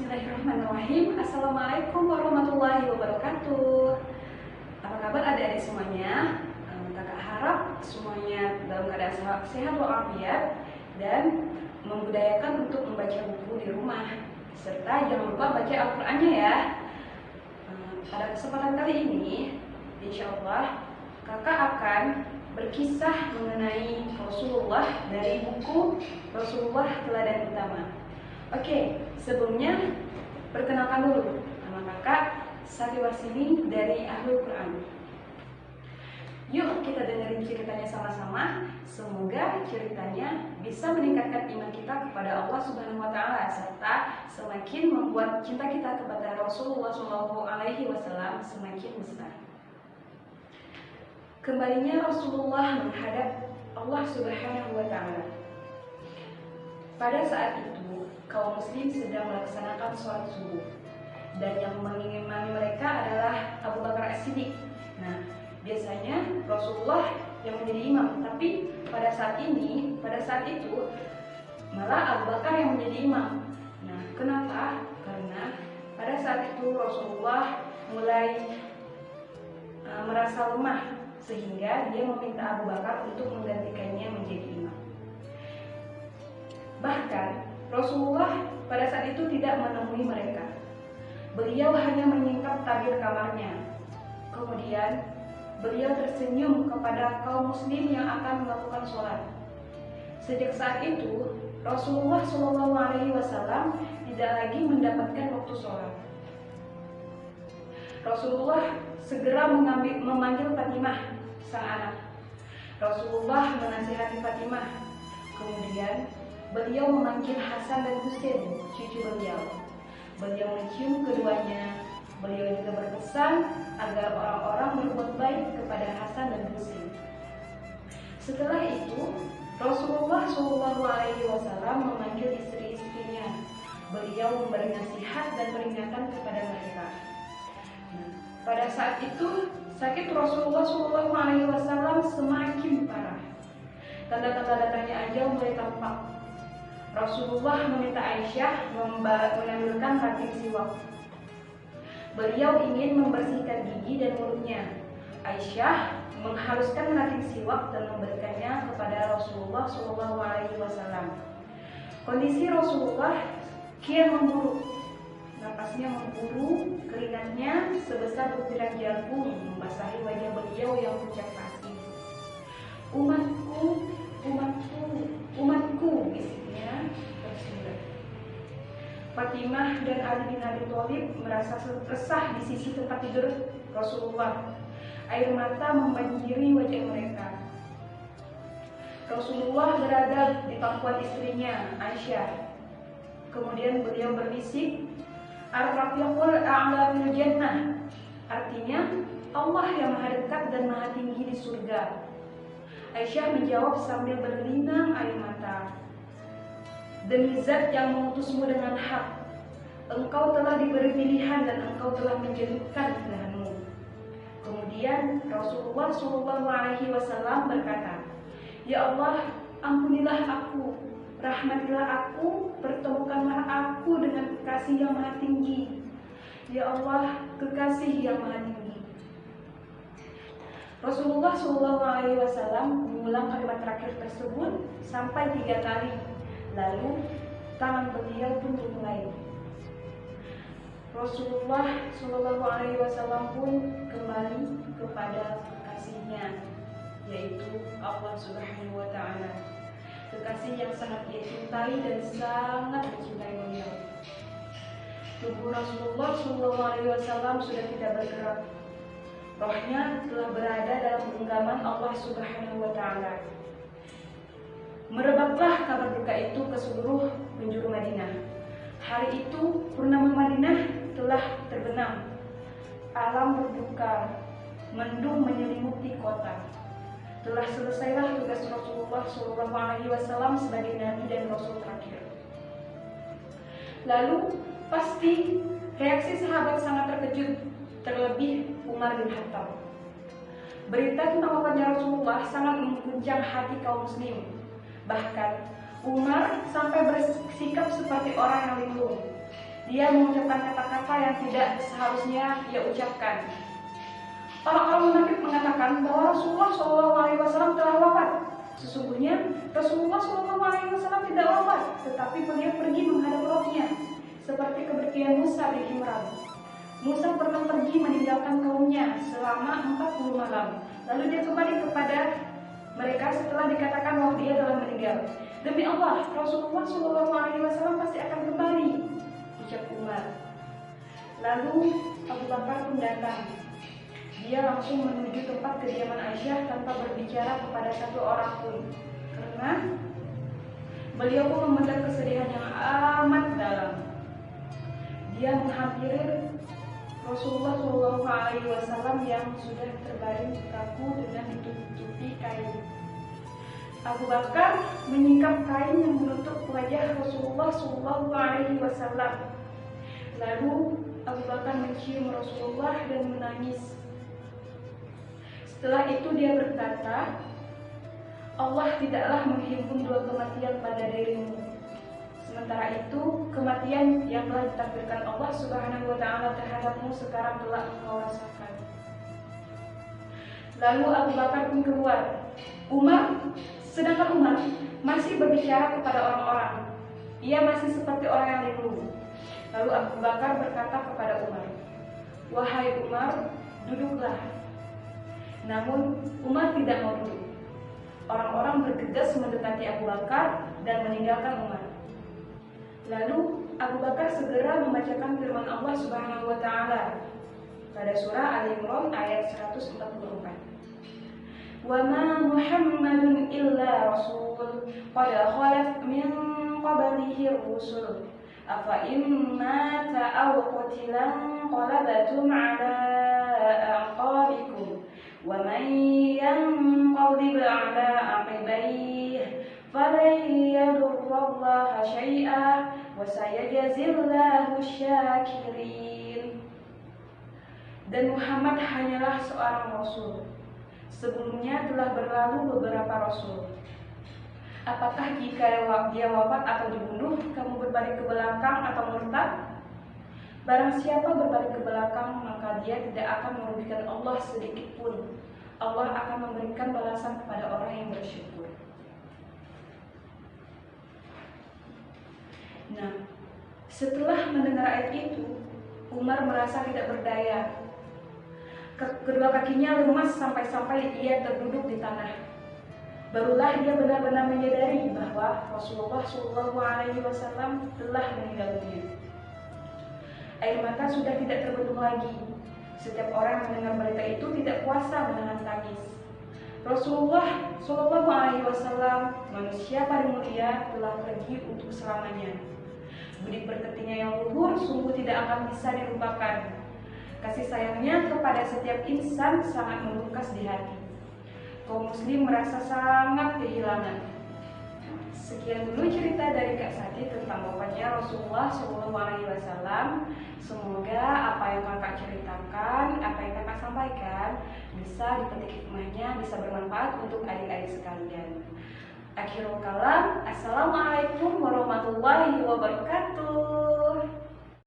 Bismillahirrahmanirrahim. Assalamualaikum warahmatullahi wabarakatuh. Apa kabar adik-adik semuanya? Kakak harap semuanya dalam keadaan sehat walafiat dan membudayakan untuk membaca buku di rumah. Serta jangan lupa baca Al-Qur'annya ya. Pada kesempatan kali ini, insya Allah kakak akan berkisah mengenai Rasulullah dari buku Rasulullah Teladan Utama. Oke, sebelumnya perkenalkan dulu, nama kakak Sati Warsini dari Ahlul Quran. Yuk kita dengerin ceritanya sama-sama. Semoga ceritanya bisa meningkatkan iman kita kepada Allah Subhanahu wa Ta'ala serta semakin membuat cinta kita kepada Rasulullah SAW semakin besar. Kembalinya Rasulullah menghadap Allah Subhanahu wa Ta'ala. Pada saat itu, kaum muslim sedang melaksanakan sholat subuh dan yang mengimami mereka adalah Abu Bakar As-Siddiq. Nah, biasanya Rasulullah yang menjadi imam, tapi pada saat itu malah Abu Bakar yang menjadi imam. Nah, kenapa? Karena pada saat itu Rasulullah mulai merasa lemah sehingga dia meminta Abu Bakar untuk menggantikannya menjadi imam. Bahkan Rasulullah pada saat itu tidak menemui mereka. Beliau hanya menyingkap tabir kamarnya. Kemudian beliau tersenyum kepada kaum muslim yang akan melakukan sholat. Sejak saat itu Rasulullah SAW tidak lagi mendapatkan waktu sholat. Rasulullah segera memanggil Fatimah, sang anak. Rasulullah menasihati Fatimah. Kemudian beliau memanggil Hasan dan Husain, cucu beliau. Beliau mencium keduanya. Beliau juga berpesan agar orang-orang berbuat baik kepada Hasan dan Husain. Setelah itu, Rasulullah SAW memanggil istri-istrinya. Beliau memberi nasihat dan peringatan kepada mereka. Pada saat itu, sakit Rasulullah SAW semakin parah. Tanda-tanda datangnya ajal mulai tampak. Rasulullah meminta Aisyah mengambilkan ranting siwak. Beliau ingin membersihkan gigi dan mulutnya. Aisyah menghaluskan ranting siwak dan memberikannya kepada Rasulullah SAW. Kondisi Rasulullah kian memburuk. Napasnya memburuk, keringatnya sebesar butiran jagung membasahi wajah beliau yang pucat pasi. Umatku, umatku, umatku, bisiknya tersurat. Fatimah dan Ali bin Abi Thalib merasa resah di sisi tempat tidur Rasulullah. Air mata membanjiri wajah mereka. Rasulullah berada di pangkuan istrinya, Aisyah. Kemudian beliau berbisik, Ar-Rafiqul A'la fil Jannah. Artinya, Allah yang maha dekat dan maha tinggi di surga. Aisyah menjawab sambil berlinang air mata. Demi zat yang mengutusmu dengan hak, engkau telah diberi pilihan dan engkau telah menjatuhkan pilihanmu. Kemudian Rasulullah SAW berkata, Ya Allah, ampunilah aku, rahmatilah aku, pertemukanlah aku dengan kekasih yang maha tinggi. Ya Allah, kekasih yang maha tinggi. Rasulullah SAW mengulang kalimat terakhir tersebut sampai 3 kali. Lalu tangan beliau pun mulai. Rasulullah SAW pun kembali kepada kekasihnya, yaitu Allah Subhanahu wa Ta'ala. Kekasih yang sangat dia cintai dan sangat mencintai beliau. Tubuh Rasulullah SAW sudah tidak bergerak. Rohnya telah berada dalam genggaman Allah Subhanahu wa Ta'ala. Merebaklah kabar duka itu ke seluruh penjuru Madinah. Hari itu purnama Madinah telah terbenam. Alam berduka, mendung menyelimuti kota. Telah selesailah tugas Rasulullah SAW sebagai Nabi dan Rasul terakhir. Lalu pasti reaksi sahabat sangat terkejut, terlebih Umar bin Khattab. Berita tentang wafatnya Rasulullah sangat mengguncang hati kaum muslim. Bahkan Umar sampai bersikap seperti orang yang linglung. Dia dia mengucapkan kata-kata yang tidak seharusnya ia ucapkan. Orang-orang munafik mengatakan bahwa Rasulullah SAW telah wafat. Sesungguhnya Rasulullah SAW tidak wafat, tetapi beliau pergi menghadap Rabbnya, seperti kepergian Musa bin Imran. Musa pernah pergi meninggalkan kaumnya selama 40 malam. Lalu dia kembali kepada mereka setelah dikatakan bahwa dia telah meninggal. Demi Allah, Rasulullah SAW pasti akan kembali, ucap Umar. Lalu Abu Bakar pun datang. Dia langsung menuju tempat kediaman Aisyah tanpa berbicara kepada satu orang pun, karena beliau pun memendam kesedihan yang amat dalam. Dia menghampiri Rasulullah SAW yang sudah terbaring kaku dengan ditutupi kain. Abu Bakar menyingkap kain yang menutup wajah Rasulullah SAW. Lalu Abu Bakar mencium Rasulullah dan menangis. Setelah itu dia berkata, Allah tidaklah menghimpun dua kematian pada dirimu. Sementara itu, kematian yang telah ditakdirkan Allah Subhanahu wa Ta'ala terhadapmu sekarang telah engkau rasakan. Lalu Abu Bakar pun keluar. Sedangkan Umar masih berbicara kepada orang-orang. Ia masih seperti orang yang linglung. Lalu Abu Bakar berkata kepada Umar, "Wahai Umar, duduklah." Namun Umar tidak mau duduk. Orang-orang bergegas mendekati Abu Bakar dan meninggalkan Umar. Lalu Abu Bakar segera membacakan firman Allah Subhanahu wa Ta'ala pada surah Ali Imran ayat 144. "Wa ma Muhammadun illa rasul qad khalat min qablihi rusul afa in mata aw qutila qalabatum ala aqabikum wa man yanqalib ala aqibaihi falan yadurrallaha syai'a wa sayajzillahu syakirin." Dan Muhammad hanyalah seorang rasul. Sebelumnya telah berlalu beberapa rasul. Apakah jika dia wafat atau dibunuh, kamu berbalik ke belakang atau murtad? Barang siapa berbalik ke belakang, maka dia tidak akan merugikan Allah sedikit pun. Allah akan memberikan balasan kepada orang yang bersyukur. Nah, setelah mendengar ayat itu, Umar merasa tidak berdaya. Kedua kakinya lemas sampai-sampai ia terduduk di tanah. Barulah dia benar-benar menyadari bahwa Rasulullah SAW telah meninggal dunia. Air mata sudah tidak terbendung lagi. Setiap orang yang mendengar berita itu tidak kuasa menahan tangis. Rasulullah SAW, manusia paling mulia, telah pergi untuk selamanya. Budi pekertinya yang luhur sungguh tidak akan bisa dilupakan. Kasih sayangnya kepada setiap insan sangat membekas di hati. Kaum muslim merasa sangat kehilangan. Sekian dulu cerita dari Kak Sati tentang wafatnya Rasulullah SAW. Semoga apa yang kakak ceritakan, apa yang kakak sampaikan bisa dipetik hikmahnya, bisa bermanfaat untuk adik-adik sekalian. Akhirul kalam, assalamualaikum warahmatullahi wabarakatuh.